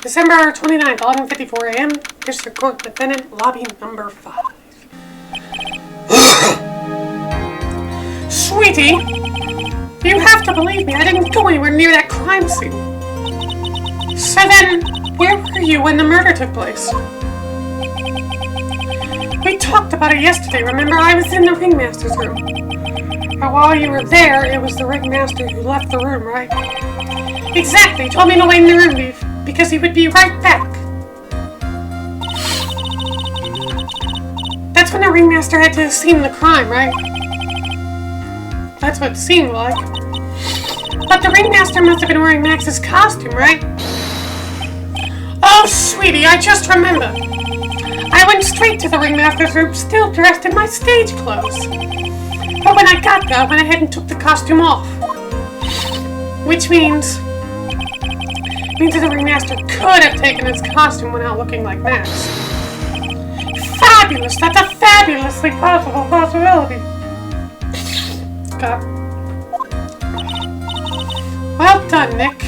December 29th, 11:54 a.m. District Court Defendant, Lobby Number 5. Sweetie, you have to believe me. I didn't go anywhere near that crime scene. So then, where were you when the murder took place? We talked about it yesterday, remember? I was in the ringmaster's room. But while you were there, it was the ringmaster who left the room, right? Exactly. He told me to wait in the room because he would be right back. That's when the ringmaster had to have seen the crime, right? That's what it seemed like. But the ringmaster must have been wearing Max's costume, right? Oh, sweetie, I just remembered. I went straight to the ringmaster's room, still dressed in my stage clothes. But when I got there, I went ahead and took the costume off. Which means that the ringmaster could have taken his costume without looking like Max. Fabulous! That's a fabulously possible possibility. God. Well done, Nick.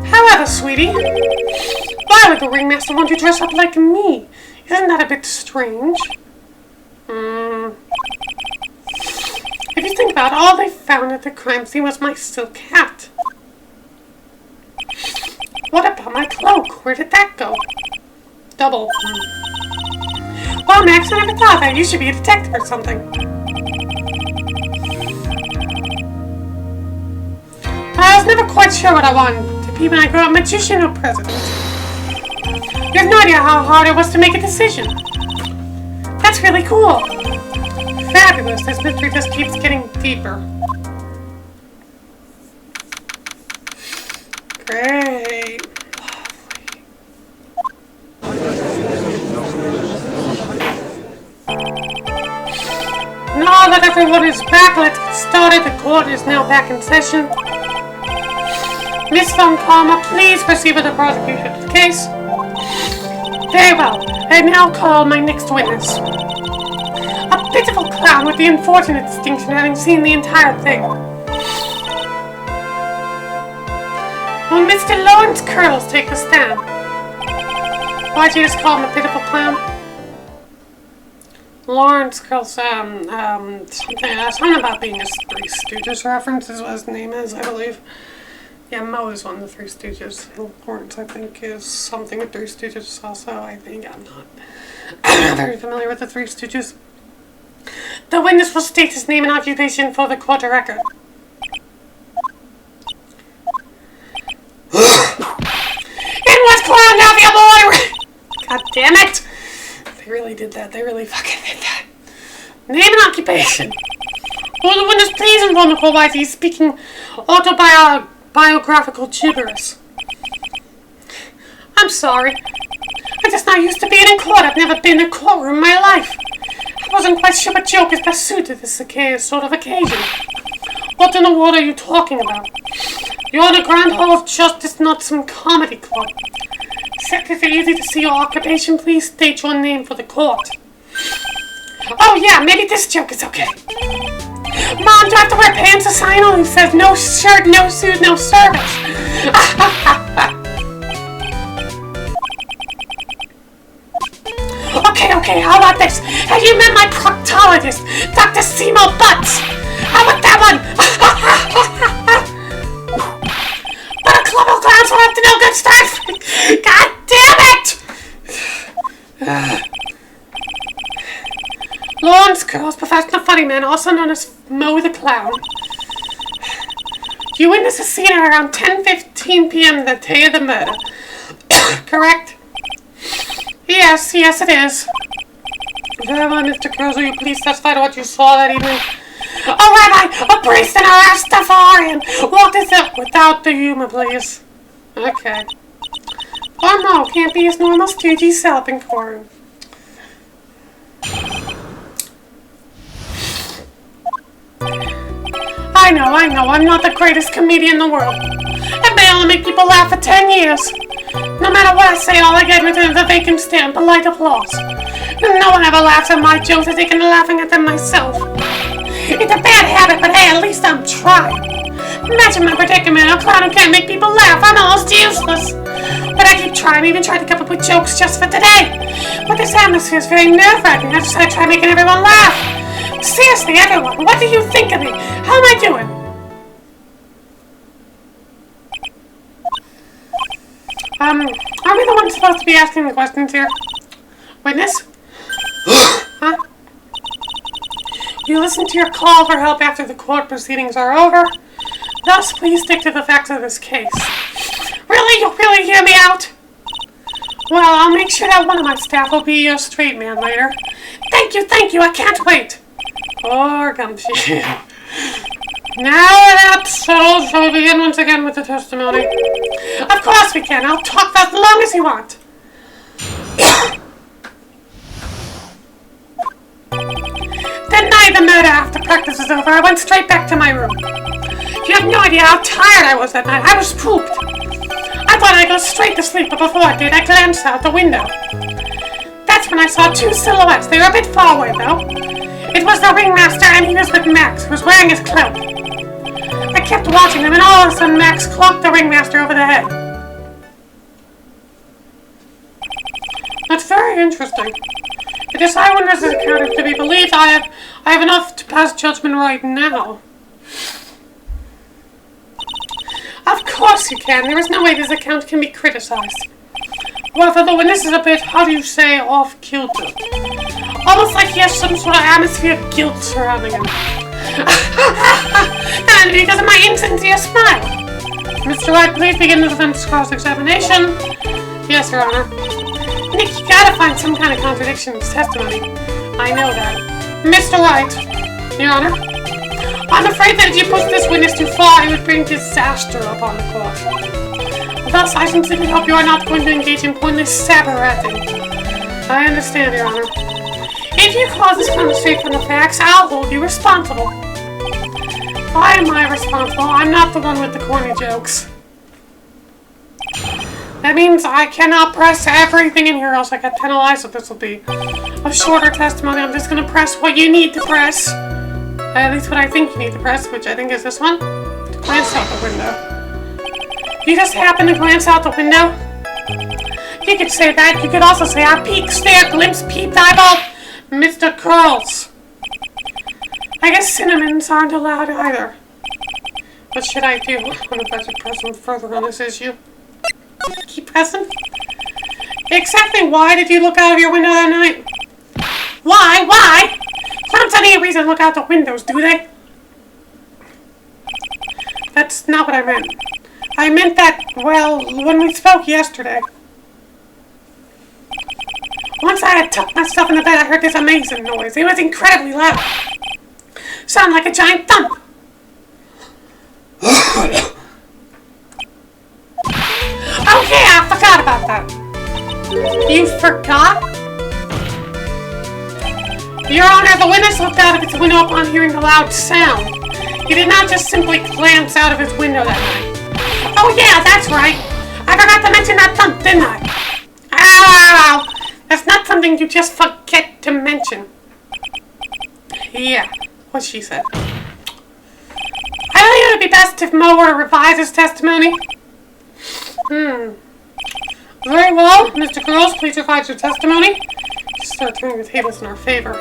However, sweetie, why would the ringmaster want you to dress up like me? Isn't that a bit strange? If you think about it, all they found at the crime scene was my silk hat. What about my cloak? Where did that go? Double. Well, Max, I never thought that. You should be a detective or something. I was never quite sure what I wanted to be when I grew up, magician or president. You have no idea how hard it was to make a decision. That's really cool. Fabulous. This mystery just keeps getting deeper. Great. Now that everyone is back, let's get started. The court is now back in session. Miss Von Karma, please proceed with the prosecution of the case. Very well. I now call my next witness. A pitiful clown with the unfortunate distinction of having seen the entire thing. Will Mr. Lawrence Curls take the stand? Why'd you just call him a pitiful clown? Lawrence Curls, something about being a Three Stooges reference is what his name is, I believe. Yeah, Moe is one of the Three Stooges. Lawrence, I think, is something with Three Stooges also. I think I'm not very familiar with the Three Stooges. The witness will state his name and occupation for the court record. It was clown now, your boy! God damn it! They really did that. They really fucking did that. Name and occupation. Will the witness please inform the court why he's speaking autobiographical gibberish? I'm sorry. I'm just not used to being in court. I've never been in a courtroom in my life. I wasn't quite sure what joke is best suited to this sort of occasion. What in the world are you talking about? You're in the Grand Hall of Justice, not some comedy club. Secretary, easy to see your occupation. Please state your name for the court. Oh yeah, maybe this joke is okay. Mom, do I have to wear pants? A sign only says no shirt, no suit, no service. Okay, how about this? Have you met my proctologist, Dr. Simo Butts? How about that one? But a club of clowns will have to know good start. God damn it! Lawrence Curls, professional funny man, also known as Moe the Clown. You witnessed a scene at around 10:15 p.m. the day of the murder. Correct? Yes, it is. Very well, Mr. Curls, will you please testify to what you saw that evening? A rabbi, a priest, and a Rastafarian. Walk this up without the humor, please. Okay. Poor Moe can't be his normal stoogy self in court. I know, I'm not the greatest comedian in the world. I may only make people laugh for 10 years. No matter what I say, all I get in return is a vacant stare and polite applause. No one ever laughs at my jokes. I think I'm laughing at them myself. It's a bad habit, but hey, at least I'm trying. Imagine my predicament. A clown who can't make people laugh. I'm almost useless. try and even tried to come up with jokes just for today. But this atmosphere is very nerve-wracking. I decided to try making everyone laugh. Seriously, everyone, what do you think of me? How am I doing? Are we the ones supposed to be asking the questions here? Witness? Huh? You listen to your call for help after the court proceedings are over. Thus, please stick to the facts of this case. Really? You'll really hear me out? Well, I'll make sure that one of my staff will be your straight man later. Thank you, I can't wait. Poor Gumshoe. Now that's settled, shall we begin once again with the testimony? Of course we can. I'll talk for as long as you want. The night the murder after practice was over, I went straight back to my room. You have no idea how tired I was that night. I was pooped. I thought I'd go straight to sleep, but before I did, I glanced out the window. That's when I saw two silhouettes. They were a bit far away, though. It was the ringmaster, and he was with Max, who was wearing his cloak. I kept watching them, and all of a sudden Max clocked the ringmaster over the head. That's very interesting. It is eyewitness account is to be believed. I have enough to pass judgment right now. Of course you can. There is no way this account can be criticized. However, the witness is a bit, how do you say, off-kilter. Almost like he has some sort of atmosphere of guilt surrounding him. And because of my insincere smile. Mr. Wright, please begin the defense cross-examination. Yes, Your Honor. Nick, you gotta find some kind of contradiction in his testimony. I know that. Mr. Wright, Your Honor, I'm afraid that if you push this witness too far, it would bring disaster upon the court. Thus, I sincerely hope you are not going to engage in pointless saber-rattling. I understand, Your Honor. If you cause this premise straight from the facts, I'll hold you responsible. Why am I responsible? I'm not the one with the corny jokes. That means I cannot press everything in here, else I get penalized, so this will be a shorter testimony. I'm just going to press what you need to press. At least what I think you need to press, which I think is this one. To glance out the window. You just happen to glance out the window? You could say that. You could also say, I peeked, stared, glimpsed, peeped, eyeball. Mr. Curls. I guess cinnamons aren't allowed either. What should I do? I'm about to press further on this issue. Keep pressing. Exactly why did you look out of your window that night? Why? Why? Clowns don't need a reason to look out the windows, do they? That's not what I meant. I meant that, well, when we spoke yesterday. Once I had tucked myself in the bed, I heard this amazing noise. It was incredibly loud. Sounded like a giant thump. Oh yeah, I forgot about that. You forgot? Your Honor, the witness looked out of his window upon hearing the loud sound. He did not just simply glance out of his window that night. Oh yeah, that's right. I forgot to mention that thump, didn't I? Ow! That's not something you just forget to mention. Yeah, what she said. I think it would be best if Moe were to revise his testimony. Very well, Mr. Girls, please revise your testimony. Just start turning the tables in our favor.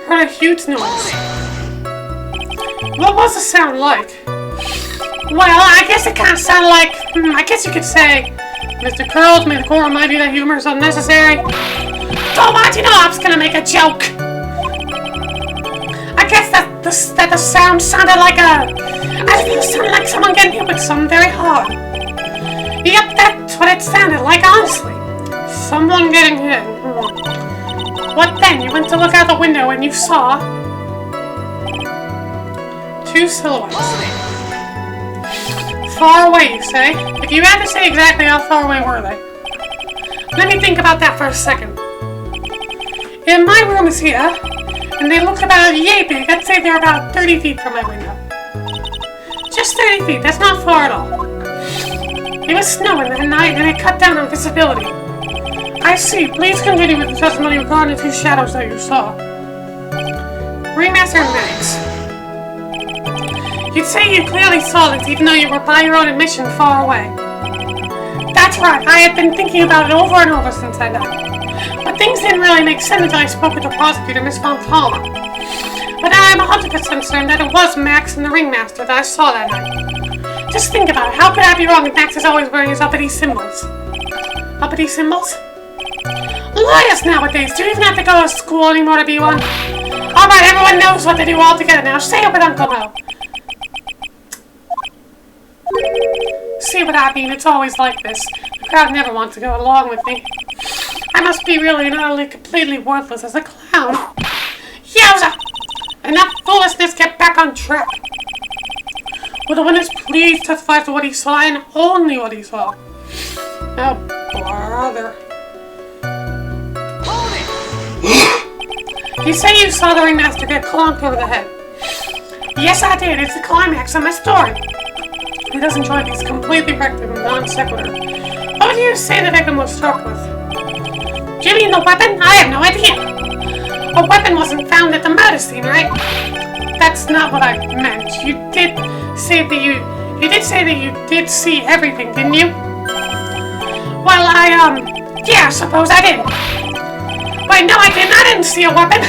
Heard a huge noise. What was the sound like? Well, I guess it kind of sounded like, I guess you could say, Mr. Curls, may the court remind you that humor is unnecessary. Don't mind, you know I was gonna make a joke. I guess that the sound sounded like I think it sounded like someone getting hit with something very hard. Yep, that's what it sounded like, honestly. Someone getting hit. What then? You went to look out the window and you saw two silhouettes. Far away, you say? If you had to say exactly how far away were they? Let me think about that for a second. If my room is here, and they look about yay big, I'd say they're about 30 feet from my window. Just 30 feet, that's not far at all. It was snowing that night, and it cut down on visibility. I see. Please continue with the testimony regarding the two shadows that you saw. Ringmaster and Max. You'd say you clearly saw this, even though you were by your own admission far away. That's That's right, I had been thinking about it over and over since I died. But things didn't really make sense until I spoke with the prosecutor, Miss Fontana. But now I'm 100% certain that it was Max and the ringmaster that I saw that night. Just think about it, how could I be wrong if Max is always wearing his uppity symbols? Uppity symbols? Lawyers nowadays, do you even have to go to school anymore to be one? Alright, everyone knows what to do all together now. Say it with Uncle Moe. See what I mean? It's always like this. The crowd never wants to go along with me. I must be really and utterly completely worthless as a clown. Yowza! Enough foolishness, get back on track. Will the witness please testify to what he saw and only what he saw? Oh, brother. You say you saw the ringmaster get clonked over the head. Yes, I did. It's the climax of my story. He does enjoy these completely wrecked and non sequitur. What do you say the victim was struck with? Do you mean the weapon? I have no idea. A weapon wasn't found at the murder scene, right? That's not what I meant. You did say that you did see everything, didn't you? Well, yeah, I suppose I did. Wait, no, I didn't. I didn't see a weapon.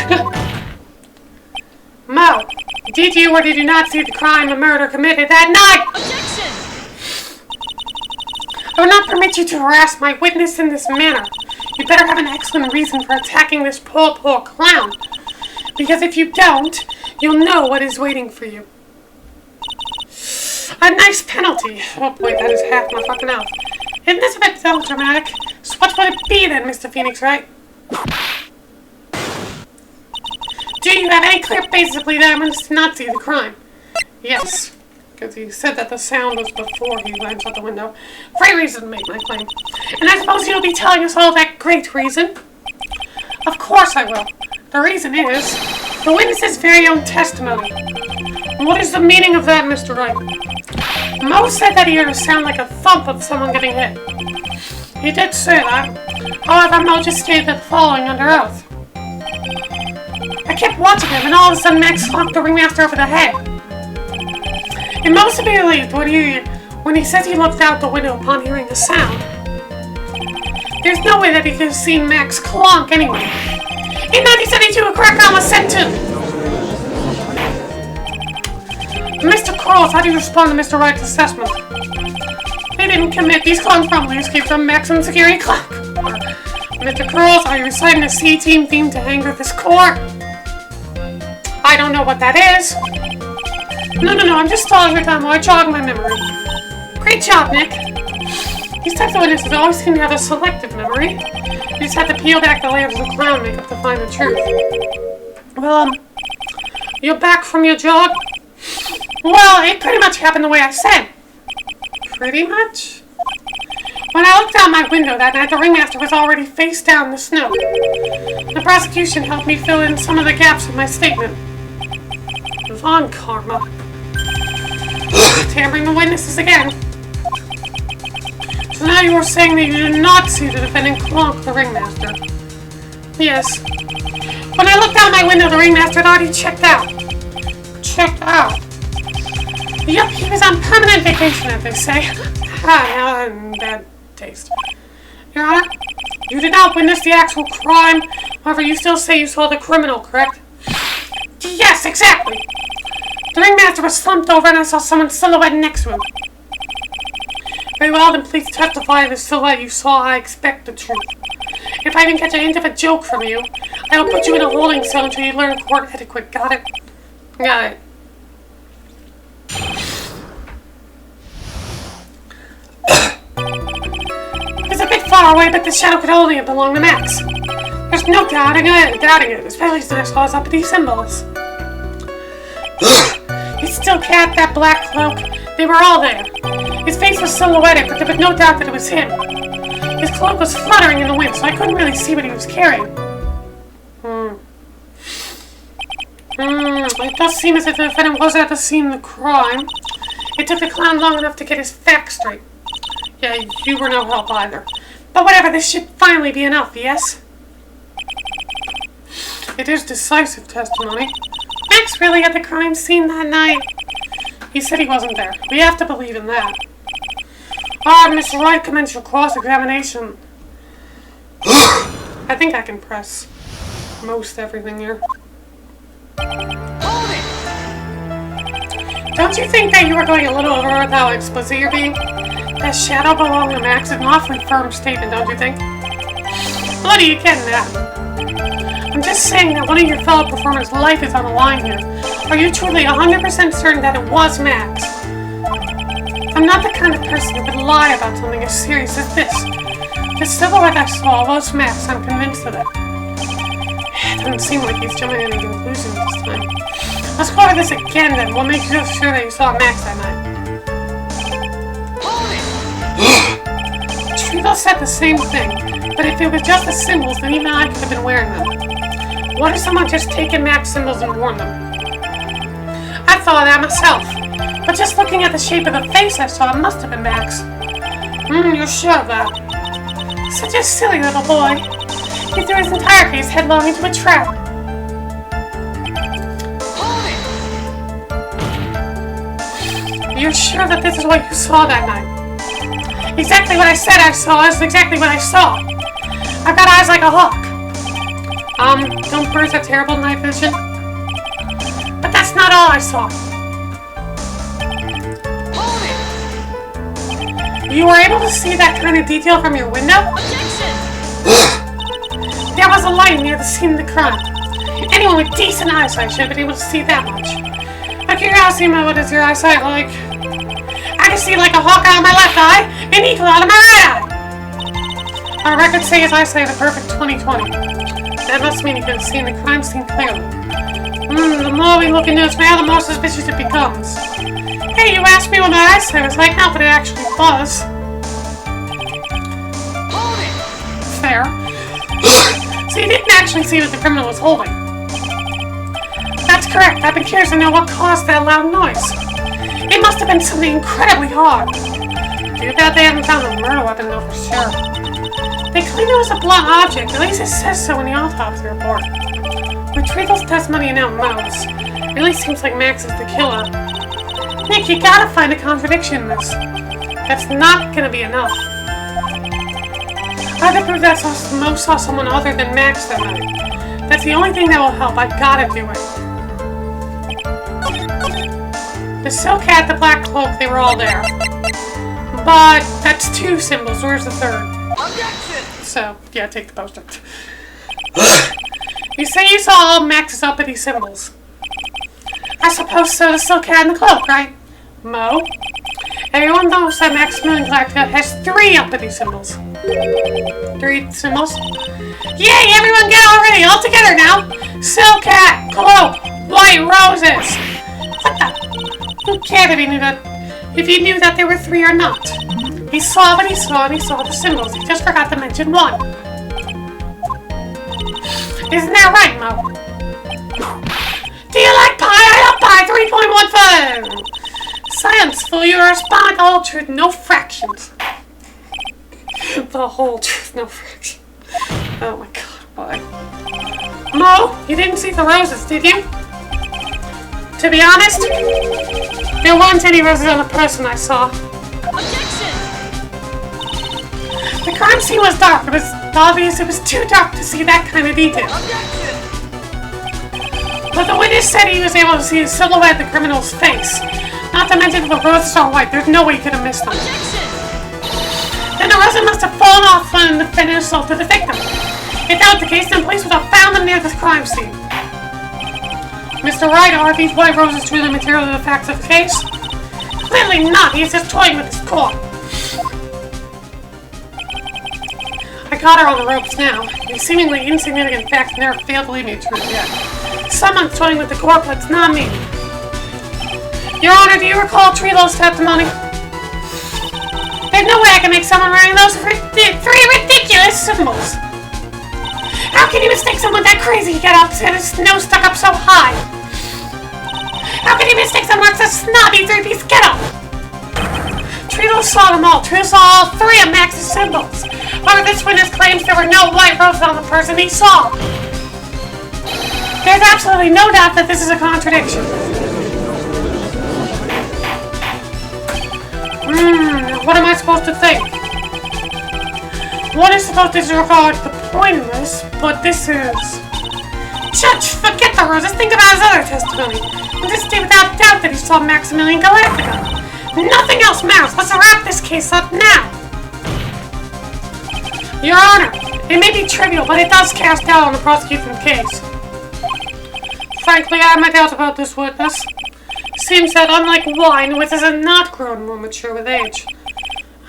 Moe, did you or did you not see the crime or murder committed that night? Objection! I will not permit you to harass my witness in this manner. You better have an excellent reason for attacking this poor clown. Because if you don't, you'll know what is waiting for you. A nice penalty. Oh boy, that is half my fucking mouth. Isn't this a bit dramatic? So what would it be then, Mr. Phoenix, right? Do you have any clear basis to believe that I must not see the crime? Yes, because he said that the sound was before he went out the window. Great reason to make my claim. And I suppose you'll be telling us all that great reason? Of course I will. The reason is the witness's very own testimony. What is the meaning of that, Mr. Wright? Moe said that he heard a sound like a thump of someone getting hit. He did say that. However, Moe just stated the following under oath. I kept watching him, and all of a sudden Max knocked the ringmaster over the head. It must be believed when he says he looked out the window upon hearing the sound. There's no way that he could have seen Max clonk anyway. In 1972, a crackdown was sent to... Mr. Cross, how do you respond to Mr. Wright's assessment? They didn't commit. These clowns probably escaped from maximum security clock. Mr. Cross, are you reciting a C-Team theme to anger this court? I don't know what that is. No, I'm just stalling your time while I jog my memory. Great job, Nick. These types of witnesses always seem to have a selective memory. You just have to peel back the layers of the clown makeup to find the truth. Well, you're back from your jog? Well, it pretty much happened the way I said. Pretty much? When I looked out my window that night, the ringmaster was already face down in the snow. The prosecution helped me fill in some of the gaps in my statement. Von Karma. Tampering the witnesses again. So now you are saying that you did not see the defendant clonk the ringmaster. Yes. When I looked out my window, the ringmaster had already checked out. Checked out? Yup, he was on permanent vacation, as they say. Now in bad taste. Your Honor, you did not witness the actual crime. However, you still say you saw the criminal, correct? Yes, exactly. The ringmaster was slumped over and I saw someone's silhouette next to him. Very well, then please testify to the silhouette you saw. I expect the truth. If I even catch a hint of a joke from you, I will put you in a holding cell until you learn court etiquette. Got it? Got it. It's a bit far away, but the shadow could only have belonged to Max. There's no doubting it, especially since I saw his uppity symbols. His steel cap, that black cloak, they were all there. His face was silhouetted, but there was no doubt that it was him. His cloak was fluttering in the wind, so I couldn't really see what he was carrying. It does seem as if the defendant was at the scene of the crime. It took the clown long enough to get his facts straight. Yeah, you were no help either. But whatever, this should finally be enough, yes? It is decisive testimony. Max really at the crime scene that night? He said he wasn't there. We have to believe in that. Mr. Wright, commence your cross-examination. I think I can press most everything here. Hold it! Don't you think that you were going a little over with how explicit you're being? That shadow belonging to Max is an awfully firm statement, don't you think? What are you getting at? I'm just saying that one of your fellow performers' life is on the line here. Are you truly 100% certain that it was Max? I'm not the kind of person who would lie about something as serious as this. The silhouette I saw was Max, I'm convinced of it. It doesn't seem like he's jumping to any conclusions this time. Let's go over this again then. We'll make sure that you saw Max that night. Trevo said the same thing, but if it was just the symbols, then even I could have been wearing them. What if someone just taken Max symbols and worn them? I thought that myself, but just looking at the shape of the face I saw, it must have been Max. You're sure of that? Such a silly little boy. He threw his entire case headlong into a trap. You're sure that this is what you saw that night? Exactly what I said I saw is exactly what I saw. I've got eyes like a hawk. Don't birds have terrible night vision? But that's not all I saw. You were able to see that kind of detail from your window? There was a light near the scene of the crime. Anyone with decent eyesight should have been able to see that much. Out of curiosity, what is your eyesight like? I can see like a hawk out of my left eye, and eagle out of my right eye. Our records say his eyesight is a perfect 20/20. That must mean he could have seen the crime scene clearly. The more we look into this matter, the more suspicious it becomes. Hey, you asked me what my eyesight was like, not what it actually was. Fair. So you didn't actually see what the criminal was holding. That's correct. I've been curious to know what caused that loud noise. It must have been something incredibly hard. Too bad they haven't found the murder weapon though for sure. They claim it was a blunt object, at least it says so in the autopsy report. Retrieval's testimony and out Moe's. It really seems like Max is the killer. Nick, you gotta find a contradiction in this. That's not gonna be enough. I have to prove that Moe saw someone other than Max that night. That's the only thing that will help. I gotta do it. The silk hat, the black cloak, they were all there. But that's 2 symbols. Where's the 3rd? Objection! So, yeah, take the poster. You say you saw all Max's uppity symbols. I suppose so, the silk hat and the cloak, right? Moe? Everyone knows that Max Moonglacta has 3 uppity symbols. 3 symbols? Yay, everyone get already, all together now! Silk hat, cloak, white roses! What the? Who cared if he knew that there were 3 or not? He saw what he saw and he saw the symbols. He just forgot to mention 1. Isn't that right, Moe? Do you like pie? I love pie! 3.15! Silence, fool. You respond the whole truth, no fractions. The whole truth, no fractions. Oh my god, why? Moe, you didn't see the roses, did you? To be honest, there weren't any roses on the person I saw. Objection! The crime scene was dark. It was obvious it was too dark to see that kind of detail. Objection! But the witness said he was able to see a silhouette of the criminal's face. Not to mention the roses are white. There's no way he could have missed them. Objection! Then the roses must have fallen off when the defendant assaulted the victim. If that was the case, then police would have found them near the crime scene. Mr. Wright, are these white roses truly material to the facts of the case? Clearly not. He is just toying with his court. I got her on the ropes now. These seemingly insignificant facts never failed to lead me to truth yet. Someone's toying with the court, but it's not me. Your Honor, do you recall Trelo's testimony? There's no way I can make someone wearing those 3 ridiculous symbols. How can you mistake someone that crazy to get up and his nose stuck up so high? How can you mistake someone with a snobby 3-piece getup? Trelo saw them all. Trelo saw all 3 of Max's symbols. However, this witness claims there were no white roses on the person he saw. There's absolutely no doubt that this is a contradiction. what am I supposed to think? One is supposed to disregard the point of this, but this is... Judge, forget the roses, think about his other testimony. And just state without doubt that he saw Maximilian Galactica. Nothing else matters. Let's wrap this case up now. Your Honor, it may be trivial, but it does cast doubt on the prosecution case. Frankly, I have my doubts about this witness. Seems that unlike wine, witnesses have not grown more mature with age.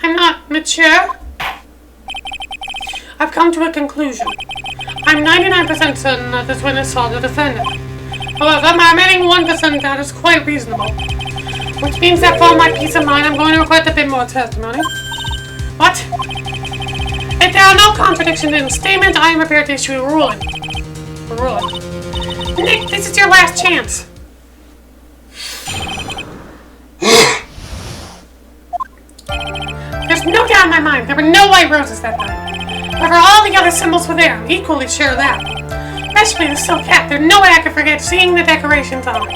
I'm not mature. I've come to a conclusion. I'm 99% certain that this witness saw the defendant. However, my remaining 1% doubt is quite reasonable. Which means that for my peace of mind, I'm going to request a bit more testimony. What? If there are no contradictions in the statement, I am prepared to issue a ruling. Nick, this is your last chance. There's no doubt in my mind, there were no white roses that night. However, all the other symbols were there. I'm equally sure of that. Especially the silk hat. There's no way I could forget seeing the decorations on it.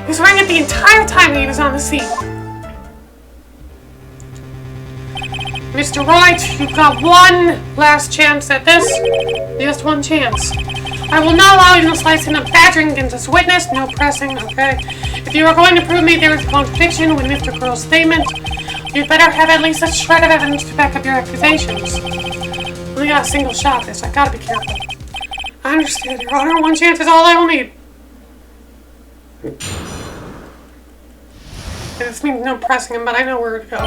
He was wearing it the entire time he was on the scene. Mr. Wright, you've got one last chance at this. Just one chance. I will not allow you to slice in a badgering against this witness. No pressing, okay? If you are going to prove me there is a contradiction with Mr. Crow's statement, you'd better have at least a shred of evidence to back up your accusations. Only got a single shot at this. I gotta be careful. I understand, Your Honor. One chance is all I will need. This means no pressing him, but I know where to go.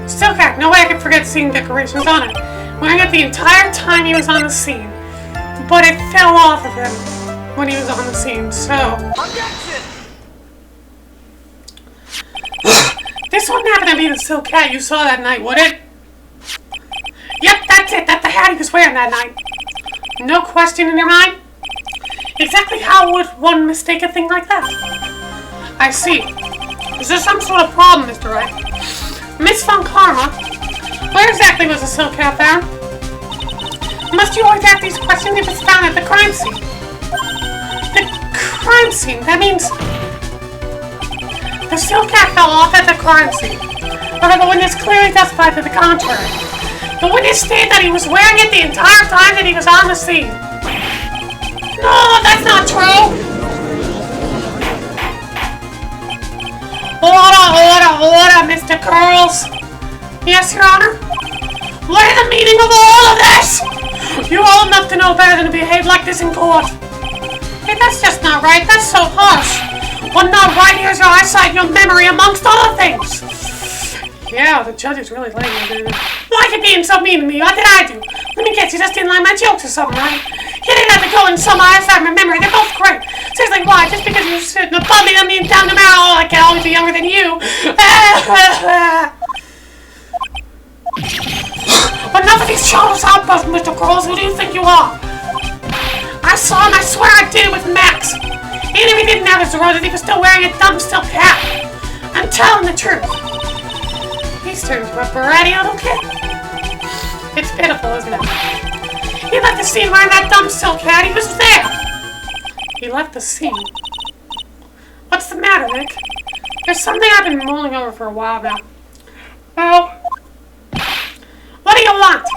Silk hat. No way I could forget seeing decorations on it. Wearing it the entire time he was on the scene. But it fell off of him when he was on the scene, so... Objection! This wouldn't happen to be the silk hat you saw that night, would it? Yep, that's it. That's the hat he was wearing that night. No question in your mind? Exactly how would one mistake a thing like that? I see. Is there some sort of problem, Mr. Wright? Miss Von Karma, where exactly was the silk hat found? Must you always ask these questions if it's found at the crime scene? The crime scene? That means... The silk hat fell off at the crime scene. However, the witness clearly testified to the contrary. The witness stated that he was wearing it the entire time that he was on the scene. No, that's not true! Order, Mr. Curls! Yes, Your Honor? What is the meaning of all of this? You're old enough to know better than to behave like this in court. Hey, that's just not right. That's so harsh. What not right here is your eyesight, your memory, amongst other things. Yeah, the judge is really laying it in. Why are you being so mean to me? What did I do? Let me guess, you just didn't like my jokes or something, right? You didn't have to go in some eyesight and memory. They're both great. Seriously, why? Just because you're sitting above me, I mean down the barrel, I can always be younger than you. Enough of these childish outbursts, Mr. Cross. Who do you think you are? I saw him. I swear I did it with Max. Even if he didn't have his roses, he was still wearing a dumb silk hat. I'm telling the truth. He's turned to a bratty little kid. It's pitiful, isn't it? He left the scene wearing that dumb silk hat. He was there. He left the scene. What's the matter, Nick? There's something I've been mulling over for a while now. Well, what do you want?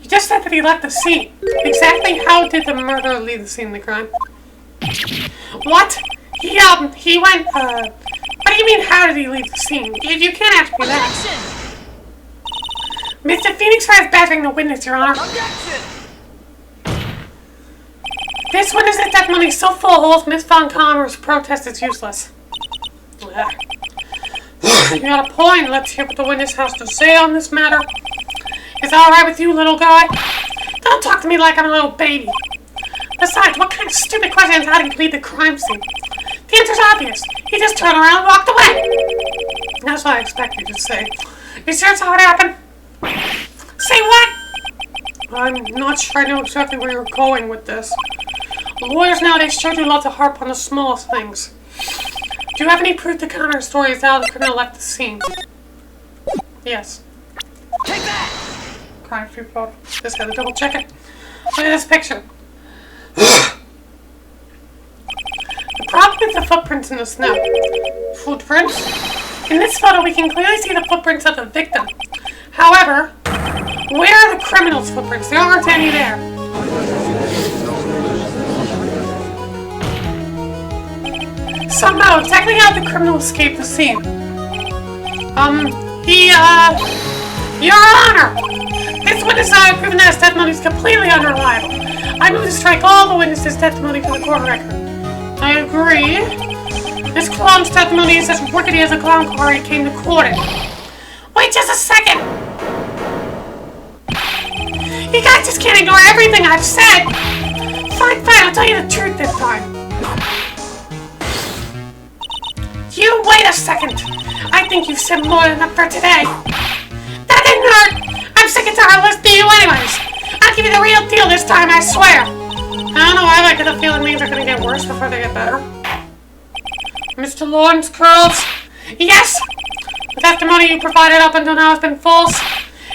You just said that he left the scene. Exactly how did the murderer leave the scene of the crime? What? He went, what do you mean, how did he leave the scene? You can't ask me that. Objection! Mr. Phoenix tries badgering the witness, Your Honor. Objection! This witness is definitely so full of holes, Miss Von Karma's protest is useless. You got a point. Let's hear what the witness has to say on this matter. Is that alright with you, little guy? Don't talk to me like I'm a little baby. Besides, what kind of stupid question is how did he leave the crime scene? The answer's obvious. He just turned around and walked away. That's what I expect you to say. You sure it's how it happened? Say what? I'm not sure I know exactly where you're going with this. Lawyers nowadays sure do love to harp on the smallest things. Do you have any proof to counter stories how the criminal left the scene? Yes. Take that! Crime free photo. Just gotta double check it. Look at this picture. The problem with the footprints in the snow. Footprints? In this photo, we can clearly see the footprints of the victim. However, where are the criminal's footprints? There aren't any there. So, Moe, exactly how did the criminal escape the scene? Your Honor! This witness and I have proven that his testimony is completely unreliable. I move to strike all the witnesses' testimony from the court record. I agree. This clown's testimony is as rickety as a clown car he came to court in. Wait just a second! You guys just can't ignore everything I've said! Fine, I'll tell you the truth this time. You wait a second! I think you've said more than enough for today. That didn't hurt! I'm sick and tired of listening to you anyways! I'll give you the real deal this time, I swear! I don't know why I get the feeling things are gonna get worse before they get better. Mr. Lawrence Curls? Yes! The testimony you provided up until now has been false.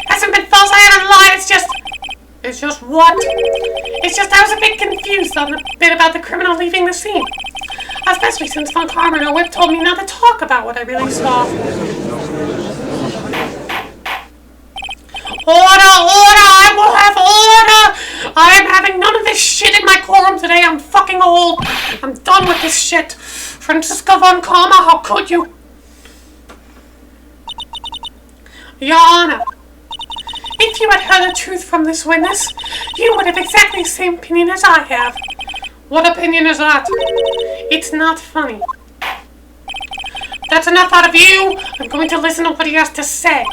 Hasn't been false, I haven't lied, it's just... It's just what? It's just I was a bit confused on the bit about the criminal leaving the scene. Especially since Von Carmen or Whip told me not to talk about what I really saw. Order! I will have order! I am having none of this shit in my courtroom today. I'm fucking old. I'm done with this shit. Francisco Von Karma, how could you? Your Honor, if you had heard the truth from this witness, you would have exactly the same opinion as I have. What opinion is that? It's not funny. That's enough out of you. I'm going to listen to what he has to say.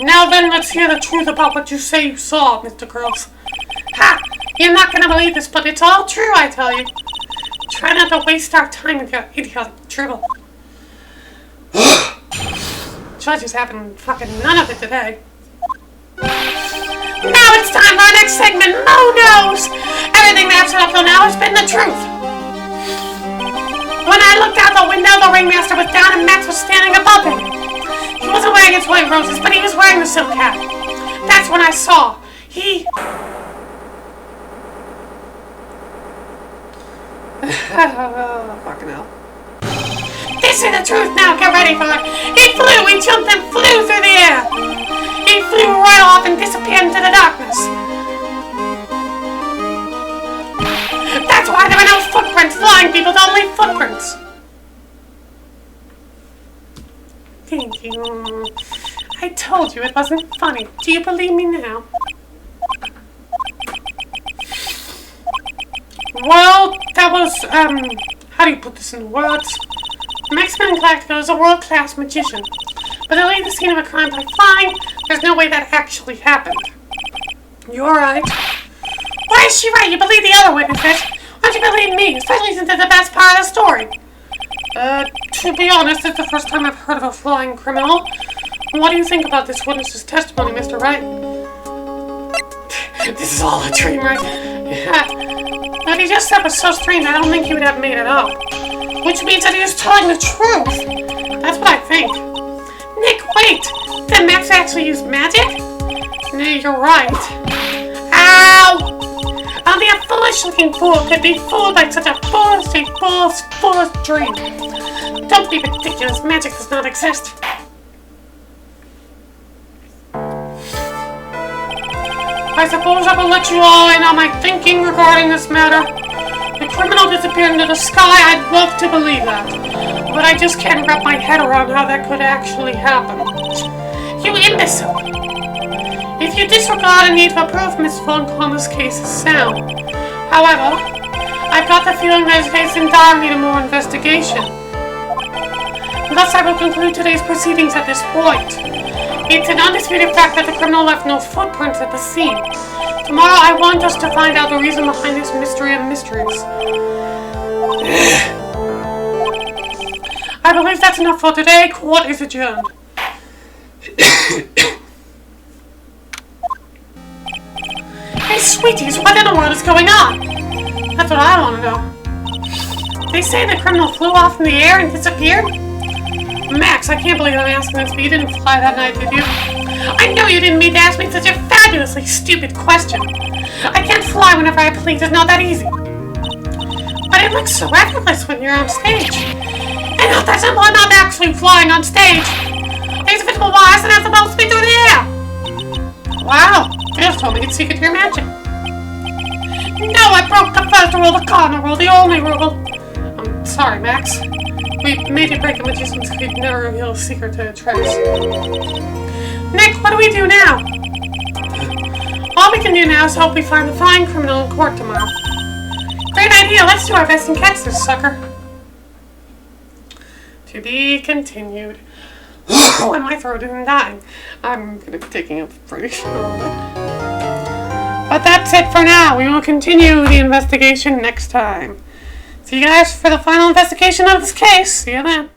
Now then, let's hear the truth about what you say you saw, Mr. Curls. Ha! You're not gonna believe this, but it's all true, I tell you. Try not to waste our time with your idiotic dribble. Judge is having fucking none of it today. Now it's time for our next segment, Moe Knows! Everything that's up till now has been the truth. When I looked out the window, the ringmaster was down and Max was standing above him. He wasn't wearing his white roses, but he was wearing the silk hat. That's when I saw. He... oh, fucking hell. This is the truth now, get ready for it. He flew, he jumped and flew through the air. He flew right off and disappeared into the darkness. That's why there are no footprints. Flying people don't leave footprints. Thank you. I told you it wasn't funny. Do you believe me now? Well, that was, how do you put this in words? Max-Man Galactica is a world-class magician. But to leave the scene of a crime by flying, there's no way that actually happened. You're right. Why is she right? You believe the other witnesses. Why don't you believe me? Especially since it's the best part of the story. To be honest, it's the first time I've heard of a flying criminal. What do you think about this witness's testimony, Mr. Wright? This is all a dream, right? Yeah. What he just said was so strange, I don't think he would have made it up. Which means that he was telling the truth. That's what I think. Nick, wait! Did Max actually use magic? No, you're right. Ow! Only a foolish-looking fool could be fooled by such a foolish dream. Don't be ridiculous. Magic does not exist. I suppose I will let you all in on my thinking regarding this matter. The criminal disappeared into the sky. I'd love to believe that. But I just can't wrap my head around how that could actually happen. You imbecile! If you disregard the need for proof, Miss Von Karma's case is sound. However, I've got the feeling that his case in dire need more investigation. Thus, I will conclude today's proceedings at this point. It's an undisputed fact that the criminal left no footprints at the scene. Tomorrow, I want us to find out the reason behind this mystery of mysteries. I believe that's enough for today. Court is adjourned. Hey, sweeties, what in the world is going on? That's what I want to know. They say the criminal flew off in the air and disappeared? Max, I can't believe I'm asking this, but you didn't fly that night, did you? I know you didn't mean to ask me such a fabulously stupid question. I can't fly whenever I please, it's not that easy. But it looks so effortless when you're on stage. And not that simple, I'm not actually flying on stage. These invisible wires and have the ball spin through the air. Wow, you just told me it's secret to your magic. No, I broke the first rule, the cardinal rule, the only rule. I'm sorry, Max. We made you break a magician's creed, never reveal a secret to a trace. Nick, what do we do now? All we can do now is hope we find the flying criminal in court tomorrow. Great idea, let's do our best and catch this sucker. To be continued. When my throat isn't dying. I'm gonna be taking a pretty short bit. But that's it for now. We will continue the investigation next time. See you guys for the final investigation of this case. See you then.